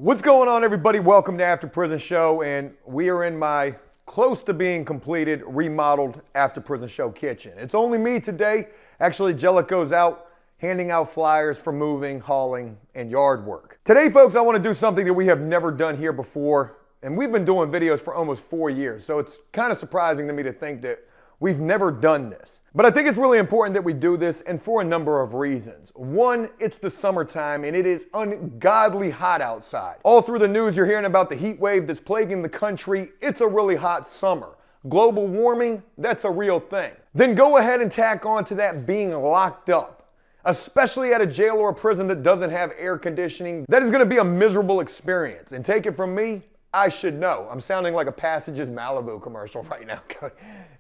What's going on, everybody? Welcome to After Prison Show, and we are in my close to being completed, remodeled After Prison Show kitchen. It's only me today. Actually, Jellicoe's out handing out flyers for moving, hauling, and yard work. Today, folks, I want to do something that we have never done here before, and we've been doing videos for almost 4 years, so it's kind of surprising to me to think that we've never done this. But I think it's really important that we do this, and for a number of reasons. One, it's the summertime and it is ungodly hot outside. All through the news you're hearing about the heat wave that's plaguing the country. It's a really hot summer. Global warming, that's a real thing. Then go ahead and tack on to that being locked up, especially at a jail or a prison that doesn't have air conditioning. That is going to be a miserable experience. And take it from me, I should know. I'm sounding like a Passages Malibu commercial right now.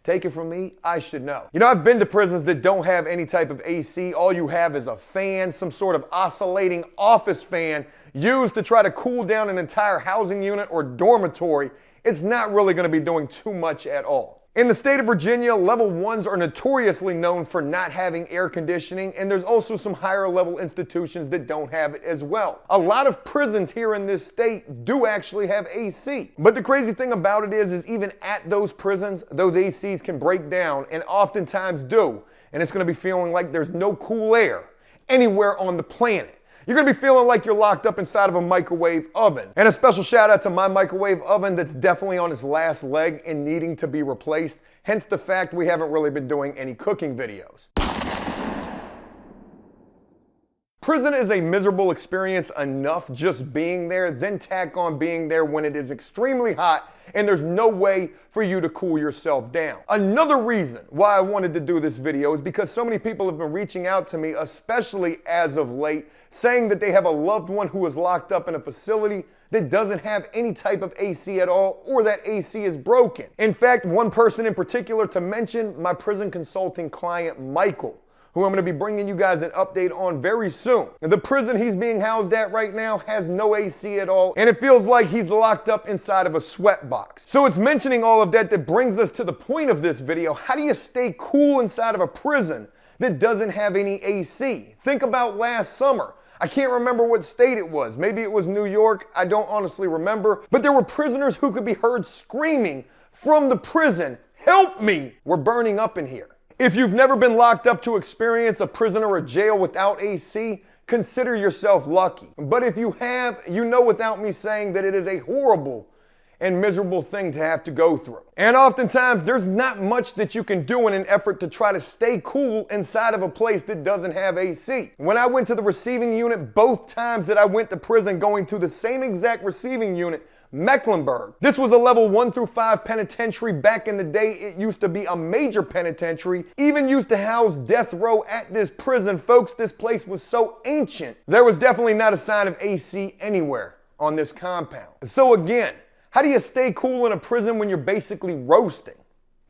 Take it from me, I should know. You know, I've been to prisons that don't have any type of AC. All you have is a fan, some sort of oscillating office fan used to try to cool down an entire housing unit or dormitory. It's not really going to be doing too much at all. In the state of Virginia, level 1s are notoriously known for not having air conditioning, and there's also some higher level institutions that don't have it as well. A lot of prisons here in this state do actually have AC. But the crazy thing about it is even at those prisons, those ACs can break down, and oftentimes do. And it's going to be feeling like there's no cool air anywhere on the planet. You're going to be feeling like you're locked up inside of a microwave oven. And a special shout out to my microwave oven that's definitely on its last leg and needing to be replaced. Hence the fact we haven't really been doing any cooking videos. Prison is a miserable experience enough just being there, then tack on being there when it is extremely hot and there's no way for you to cool yourself down. Another reason why I wanted to do this video is because so many people have been reaching out to me, especially as of late, saying that they have a loved one who is locked up in a facility that doesn't have any type of AC at all, or that AC is broken. In fact, one person in particular to mention, my prison consulting client, Michael, who I'm going to be bringing you guys an update on very soon. The prison he's being housed at right now has no AC at all, and it feels like he's locked up inside of a sweat box. So it's mentioning all of that that brings us to the point of this video. How do you stay cool inside of a prison that doesn't have any AC? Think about last summer. I can't remember what state it was. Maybe it was New York. I don't honestly remember. But there were prisoners who could be heard screaming from the prison, "Help me! We're burning up in here." If you've never been locked up to experience a prison or a jail without AC, consider yourself lucky. But if you have, you know without me saying that it is a horrible and miserable thing to have to go through. And oftentimes there's not much that you can do in an effort to try to stay cool inside of a place that doesn't have AC. When I went to the receiving unit, both times that I went to prison going to the same exact receiving unit, Mecklenburg. This was a level 1 through 5 penitentiary. Back in the day, it used to be a major penitentiary, even used to house death row at this prison. Folks, this place was so ancient, there was definitely not a sign of AC anywhere on this compound. So again, how do you stay cool in a prison when you're basically roasting?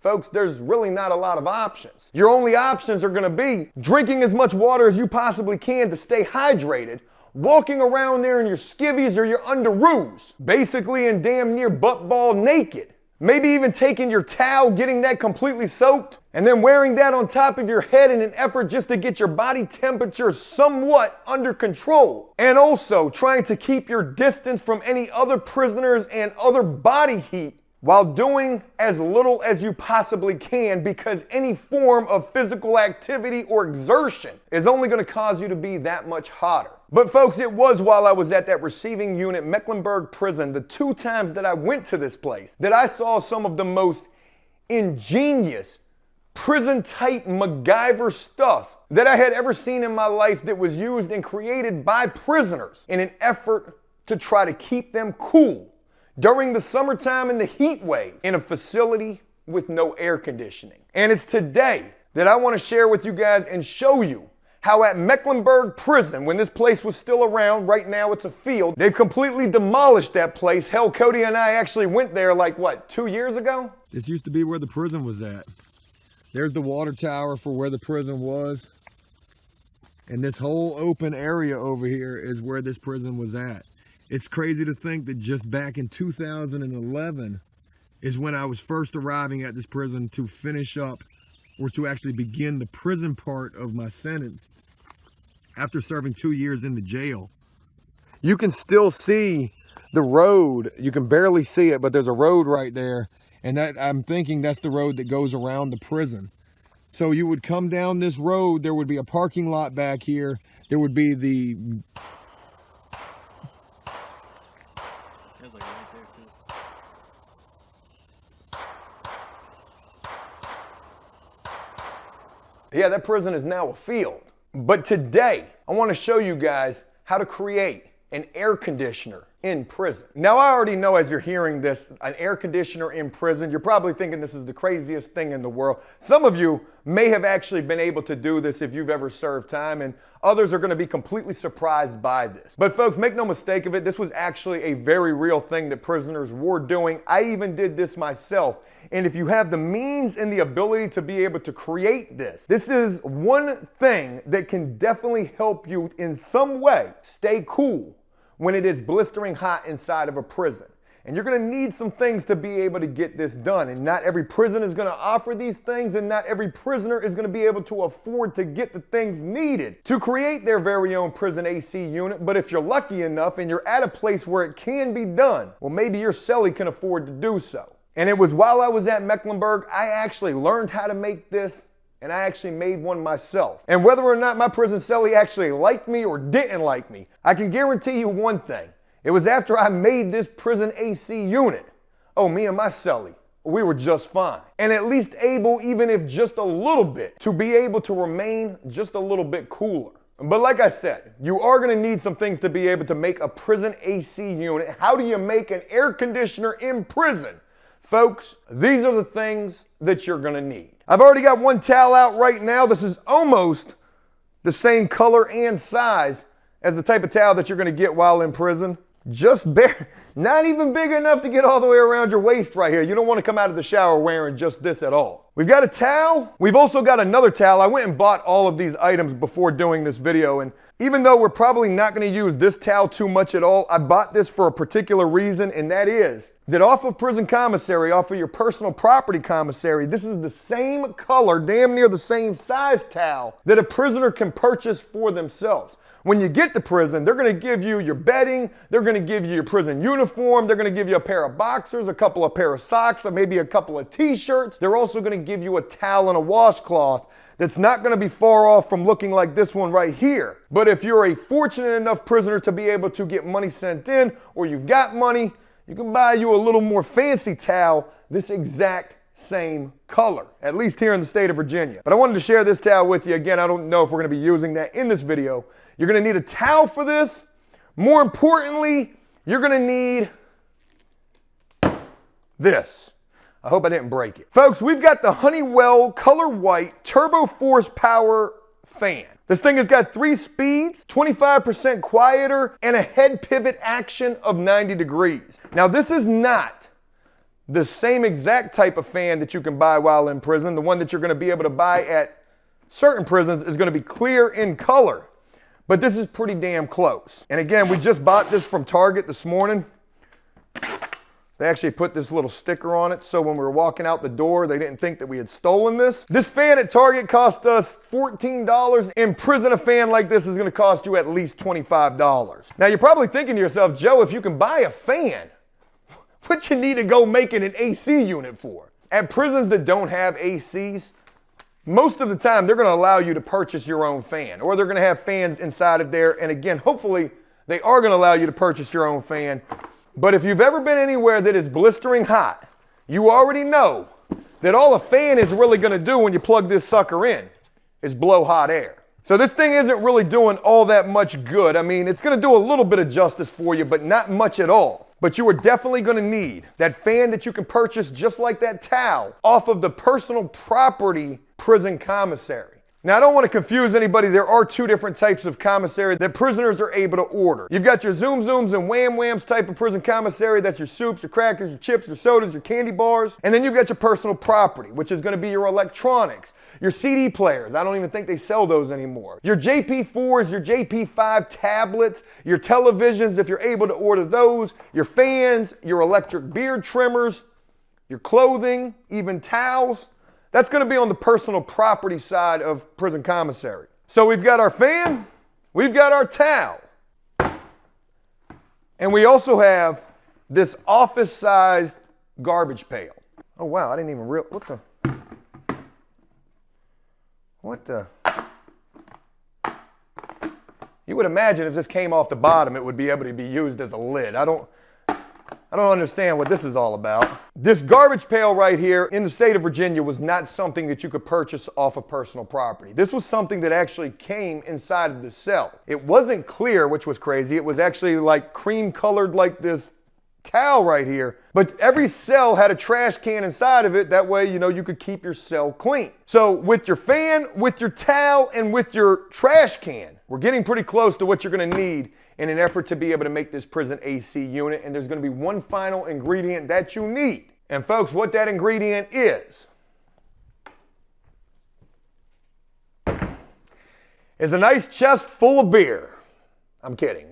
Folks, there's really not a lot of options. Your only options are gonna be drinking as much water as you possibly can to stay hydrated, walking around there in your skivvies or your underoos, basically in damn near butt ball naked. Maybe even taking your towel, getting that completely soaked, and then wearing that on top of your head in an effort just to get your body temperature somewhat under control. And also trying to keep your distance from any other prisoners and other body heat while doing as little as you possibly can, because any form of physical activity or exertion is only going to cause you to be that much hotter. But folks, it was while I was at that receiving unit, Mecklenburg prison, the 2 times that I went to this place, that I saw some of the most ingenious prison type MacGyver stuff that I had ever seen in my life, that was used and created by prisoners in an effort to try to keep them cool during the summertime and the heat wave in a facility with no air conditioning. And it's today that I want to share with you guys and show you how at Mecklenburg prison, when this place was still around, right now it's a field, they've completely demolished that place. Hell, Cody and I actually went there like, what, 2 years ago? This used to be where the prison was at. There's the water tower for where the prison was. And this whole open area over here is where this prison was at. It's crazy to think that just back in 2011 is when I was first arriving at this prison to finish up, or to actually begin the prison part of my sentence after serving 2 years in the jail. You can still see the road, you can barely see it, but there's a road right there. And that, I'm thinking that's the road that goes around the prison. So you would come down this road, there would be a parking lot back here. There would be the... Yeah, that prison is now a field. But today, I want to show you guys how to create an air conditioner in prison. Now, I already know as you're hearing this, an air conditioner in prison, you're probably thinking this is the craziest thing in the world. Some of you may have actually been able to do this if you've ever served time, and others are going to be completely surprised by this. But folks, make no mistake of it, this was actually a very real thing that prisoners were doing. I even did this myself. And if you have the means and the ability to be able to create this, this is one thing that can definitely help you in some way stay cool when it is blistering hot inside of a prison. And you're gonna need some things to be able to get this done. And not every prison is gonna offer these things, and not every prisoner is gonna be able to afford to get the things needed to create their very own prison AC unit. But if you're lucky enough and you're at a place where it can be done, well, maybe your cellie can afford to do so. And it was while I was at Mecklenburg, I actually learned how to make this, and I actually made one myself. And whether or not my prison cellie actually liked me or didn't like me, I can guarantee you one thing. It was after I made this prison AC unit. Oh, me and my cellie, we were just fine. And at least able, even if just a little bit, to be able to remain just a little bit cooler. But like I said, you are gonna need some things to be able to make a prison AC unit. How do you make an air conditioner in prison? Folks, these are the things that you're gonna need. I've already got one towel out right now. This is almost the same color and size as the type of towel that you're gonna get while in prison. Just bare, not even big enough to get all the way around your waist right here. You don't wanna come out of the shower wearing just this at all. We've got a towel. We've also got another towel. I went and bought all of these items before doing this video, and even though we're probably not gonna use this towel too much at all, I bought this for a particular reason, and that is that off of prison commissary, off of your personal property commissary, this is the same color, damn near the same size towel that a prisoner can purchase for themselves. When you get to prison, they're gonna give you your bedding, they're gonna give you your prison uniform, they're gonna give you a pair of boxers, a couple of pair of socks, or maybe a couple of t-shirts. They're also gonna give you a towel and a washcloth that's not gonna be far off from looking like this one right here. But if you're a fortunate enough prisoner to be able to get money sent in, or you've got money, you can buy you a little more fancy towel, this exact same color, at least here in the state of Virginia. But I wanted to share this towel with you. Again, I don't know if we're gonna be using that in this video. You're gonna need a towel for this. More importantly, you're gonna need this. I hope I didn't break it. Folks, we've got the Honeywell Color White Turbo Force Power Fan. This thing has got 3 speeds, 25% quieter, and a head pivot action of 90 degrees. Now, this is not the same exact type of fan that you can buy while in prison. The one that you're gonna be able to buy at certain prisons is gonna be clear in color, but this is pretty damn close. And again, we just bought this from Target this morning. They actually put this little sticker on it, so when we were walking out the door, they didn't think that we had stolen this. This fan at Target cost us $14. In prison, a fan like this is gonna cost you at least $25. Now, you're probably thinking to yourself, Joe, if you can buy a fan, what you need to go making an AC unit for? At prisons that don't have ACs, most of the time, they're gonna allow you to purchase your own fan, or they're gonna have fans inside of there. And again, hopefully, they are gonna allow you to purchase your own fan. But if you've ever been anywhere that is blistering hot, you already know that all a fan is really gonna do when you plug this sucker in is blow hot air. So this thing isn't really doing all that much good. I mean, it's gonna do a little bit of justice for you, but not much at all. But you are definitely gonna need that fan that you can purchase just like that towel off of the personal property prison commissary. Now, I don't want to confuse anybody. There are 2 different types of commissary that prisoners are able to order. You've got your Zoom Zooms and Wham Whams type of prison commissary. That's your soups, your crackers, your chips, your sodas, your candy bars. And then you've got your personal property, which is going to be your electronics, your CD players. I don't even think they sell those anymore. Your JP4s, your JP5 tablets, your televisions, if you're able to order those, your fans, your electric beard trimmers, your clothing, even towels. That's going to be on the personal property side of prison commissary. So we've got our fan, we've got our towel. And we also have this office-sized garbage pail. Oh wow, I didn't even realize, what the? You would imagine if this came off the bottom, it would be able to be used as a lid. I don't understand what this is all about. This garbage pail right here in the state of Virginia was not something that you could purchase off of personal property. This was something that actually came inside of the cell. It wasn't clear, which was crazy. It was actually like cream colored like this towel right here. But every cell had a trash can inside of it. That way, you could keep your cell clean. So with your fan, with your towel, and with your trash can, we're getting pretty close to what you're gonna need in an effort to be able to make this prison AC unit. And there's gonna be one final ingredient that you need. And folks, what that ingredient is a nice chest full of beer. I'm kidding,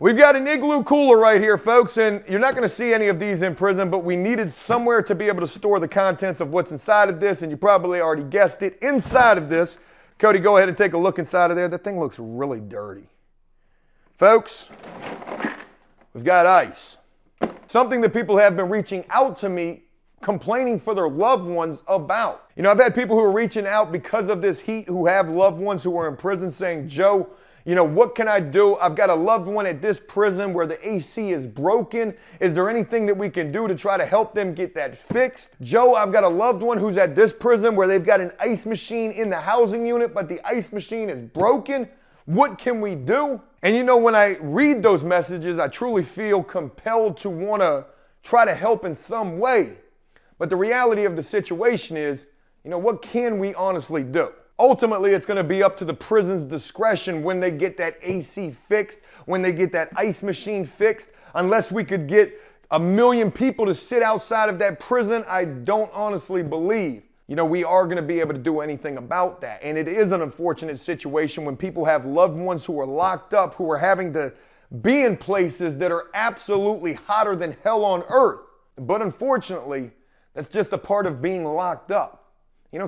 We've got an igloo cooler right here, folks, and you're not gonna see any of these in prison, but we needed somewhere to be able to store the contents of what's inside of this, and you probably already guessed it, inside of this. Cody, go ahead and take a look inside of there. That thing looks really dirty. Folks, we've got ice. Something that people have been reaching out to me, complaining for their loved ones about. I've had people who are reaching out because of this heat who have loved ones who are in prison saying, Joe, what can I do? I've got a loved one at this prison where the AC is broken. Is there anything that we can do to try to help them get that fixed? Joe, I've got a loved one who's at this prison where they've got an ice machine in the housing unit, but the ice machine is broken. What can we do? And when I read those messages, I truly feel compelled to want to try to help in some way. But the reality of the situation is, what can we honestly do? Ultimately, it's going to be up to the prison's discretion when they get that AC fixed, when they get that ice machine fixed. Unless we could get 1 million people to sit outside of that prison, I don't honestly believe, we are going to be able to do anything about that. And it is an unfortunate situation when people have loved ones who are locked up, who are having to be in places that are absolutely hotter than hell on earth. But unfortunately, that's just a part of being locked up.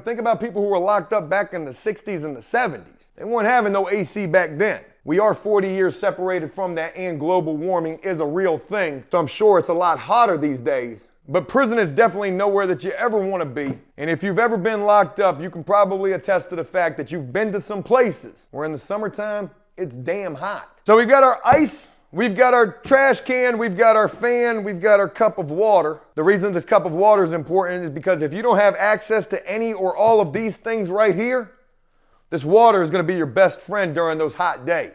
Think about people who were locked up back in the 60s and the 70s. They weren't having no AC back then. We are 40 years separated from that, and global warming is a real thing. So I'm sure it's a lot hotter these days. But prison is definitely nowhere that you ever want to be. And if you've ever been locked up, you can probably attest to the fact that you've been to some places where in the summertime, it's damn hot. So we've got our ice. We've got our trash can, we've got our fan, we've got our cup of water. The reason this cup of water is important is because if you don't have access to any or all of these things right here, this water is going to be your best friend during those hot days.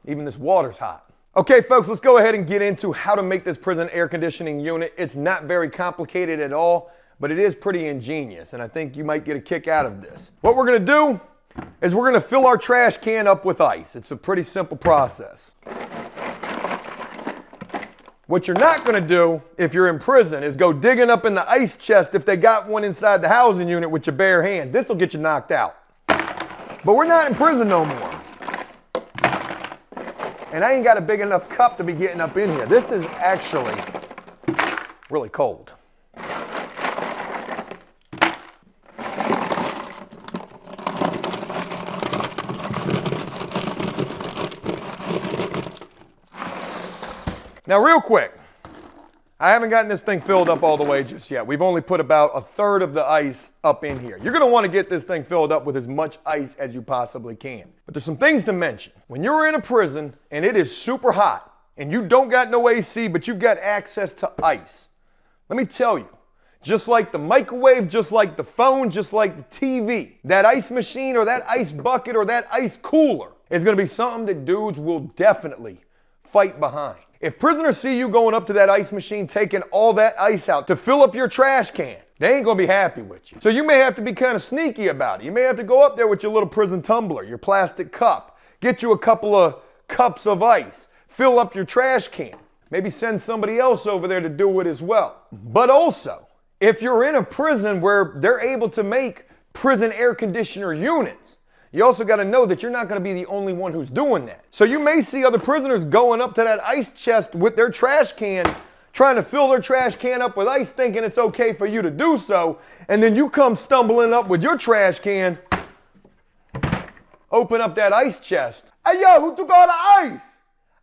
Even this water's hot. Okay, folks, let's go ahead and get into how to make this prison air conditioning unit. It's not very complicated at all, but it is pretty ingenious, and I think you might get a kick out of this. What we're going to do is we're going to fill our trash can up with ice. It's a pretty simple process. What you're not going to do if you're in prison is go digging up in the ice chest if they got one inside the housing unit with your bare hands. This will get you knocked out. But we're not in prison no more. And I ain't got a big enough cup to be getting up in here. This is actually really cold. Now, real quick, I haven't gotten this thing filled up all the way just yet. We've only put about 1/3 of the ice up in here. You're going to want to get this thing filled up with as much ice as you possibly can. But there's some things to mention. When you're in a prison and it is super hot and you don't got no AC, but you've got access to ice, let me tell you, just like the microwave, just like the phone, just like the TV, that ice machine or that ice bucket or that ice cooler is going to be something that dudes will definitely fight behind. If prisoners see you going up to that ice machine, taking all that ice out to fill up your trash can, they ain't gonna be happy with you. So you may have to be kind of sneaky about it. You may have to go up there with your little prison tumbler, your plastic cup, get you a couple of cups of ice, fill up your trash can, maybe send somebody else over there to do it as well. But also, if you're in a prison where they're able to make prison air conditioner units, you also got to know that you're not going to be the only one who's doing that. So you may see other prisoners going up to that ice chest with their trash can, trying to fill their trash can up with ice, thinking it's okay for you to do so. And then you come stumbling up with your trash can. open up that ice chest. Hey, yo, who took all the ice?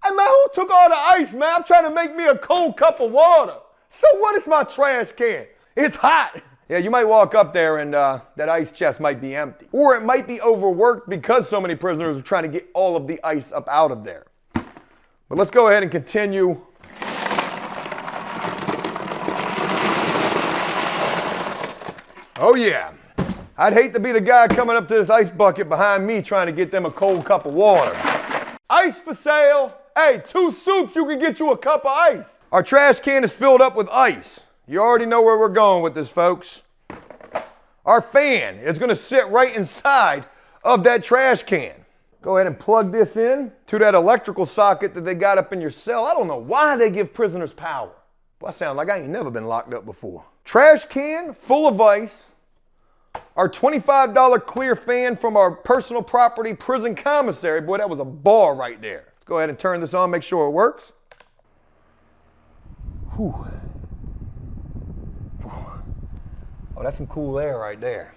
Hey, man, who took all the ice, man? I'm trying to make me a cold cup of water. So what is my trash can? It's hot. Yeah, you might walk up there and that ice chest might be empty. Or it might be overworked because so many prisoners are trying to get all of the ice up out of there. But let's go ahead and continue. Oh yeah. I'd hate to be the guy coming up to this ice bucket behind me trying to get them a cold cup of water. Ice for sale. Hey, 2 soups, you can get you a cup of ice. Our trash can is filled up with ice. You already know where we're going with this, folks. Our fan is gonna sit right inside of that trash can. Go ahead and plug this in to that electrical socket that they got up in your cell. I don't know why they give prisoners power. Well, I sound like I ain't never been locked up before. Trash can full of ice. Our $25 clear fan from our personal property prison commissary. Boy, that was a bar right there. Let's go ahead and turn this on, make sure it works. Whew. Oh, that's some cool air right there.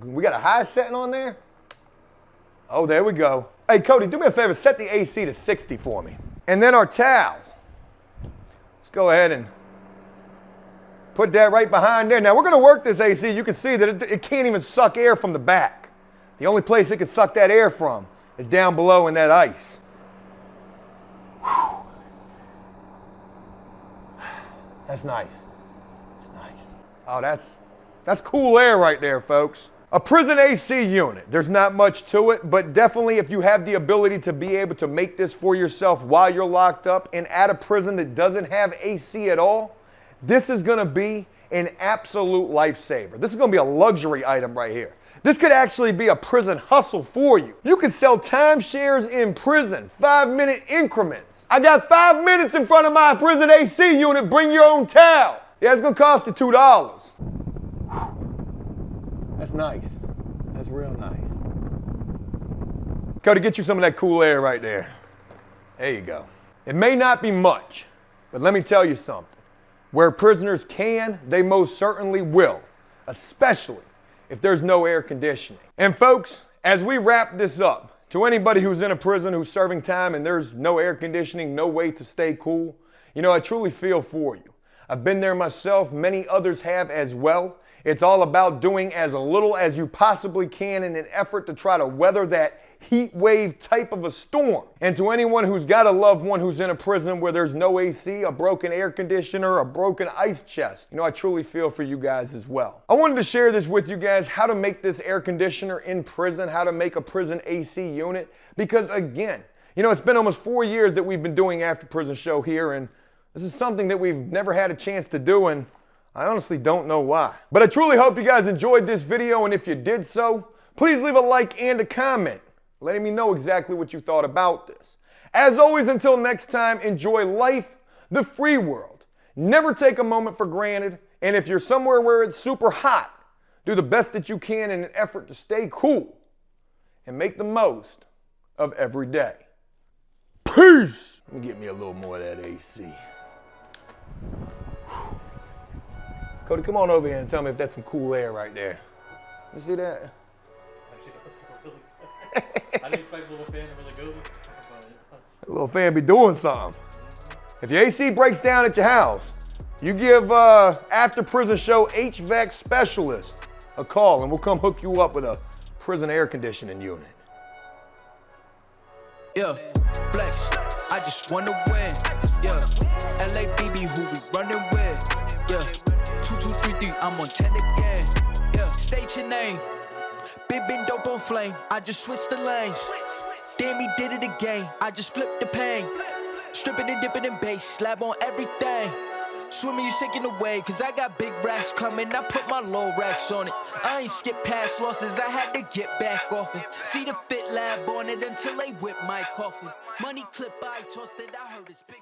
We got a high setting on there? Oh, there we go. Hey, Cody, do me a favor, set the AC to 60 for me. And then our towel. Let's go ahead and put that right behind there. Now, we're gonna work this AC. You can see that it can't even suck air from the back. The only place it can suck that air from is down below in that ice. Whew. That's nice. That's nice. Oh, that's cool air right there, folks. A prison AC unit. There's not much to it, but definitely if you have the ability to be able to make this for yourself while you're locked up and at a prison that doesn't have AC at all, this is gonna be an absolute lifesaver. This is gonna be a luxury item right here. This could actually be a prison hustle for you. You could sell timeshares in prison, 5-minute increments. I got 5 minutes in front of my prison AC unit, bring your own towel. Yeah, it's gonna cost you $2. That's nice. That's real nice. Go to get you some of that cool air right there. There you go. It may not be much, but let me tell you something. Where prisoners can, they most certainly will, especially if there's no air conditioning. And folks, as we wrap this up, to anybody who's in a prison who's serving time and there's no air conditioning, no way to stay cool, you know, I truly feel for you. I've been there myself, many others have as well. It's all about doing as little as you possibly can in an effort to try to weather that heat wave type of a storm. And to anyone who's got a loved one who's in a prison where there's no AC, a broken air conditioner, a broken ice chest, you know, I truly feel for you guys as well. I wanted to share this with you guys, how to make this air conditioner in prison, how to make a prison AC unit, because again, you know, it's been almost 4 years that we've been doing After Prison Show here, and this is something that we've never had a chance to do, and I honestly don't know why. But I truly hope you guys enjoyed this video, and if you did so, please leave a like and a comment, letting me know exactly what you thought about this. As always, until next time, enjoy life, the free world. Never take a moment for granted, and if you're somewhere where it's super hot, do the best that you can in an effort to stay cool and make the most of every day. Peace! Let me get me a little more of that AC. Cody, come on over here and tell me if that's some cool air right there. You see that? Actually, that's really good. I didn't expect the little fan to really go this far, but it does. That little fan be doing something. If your AC breaks down at your house, you give After Prison Show HVAC specialist a call and we'll come hook you up with a prison air conditioning unit. Yeah, flex, I just wanna win. Yeah, LABB who we running with. Yeah, 2, 2, 3, 3, I'm on 10 again. Yeah, state your name. Big been dope on flame. I just switched the lanes. Damn, he did it again. I just flipped the pain. Stripping and dipping in bass, slab on everything. Swimming, you sinking away, cause I got big racks coming. I put my low racks on it. I ain't skip past losses, I had to get back off it. See the fit lab on it until they whip my coffin. Money clip, I tossed it, I heard it's big.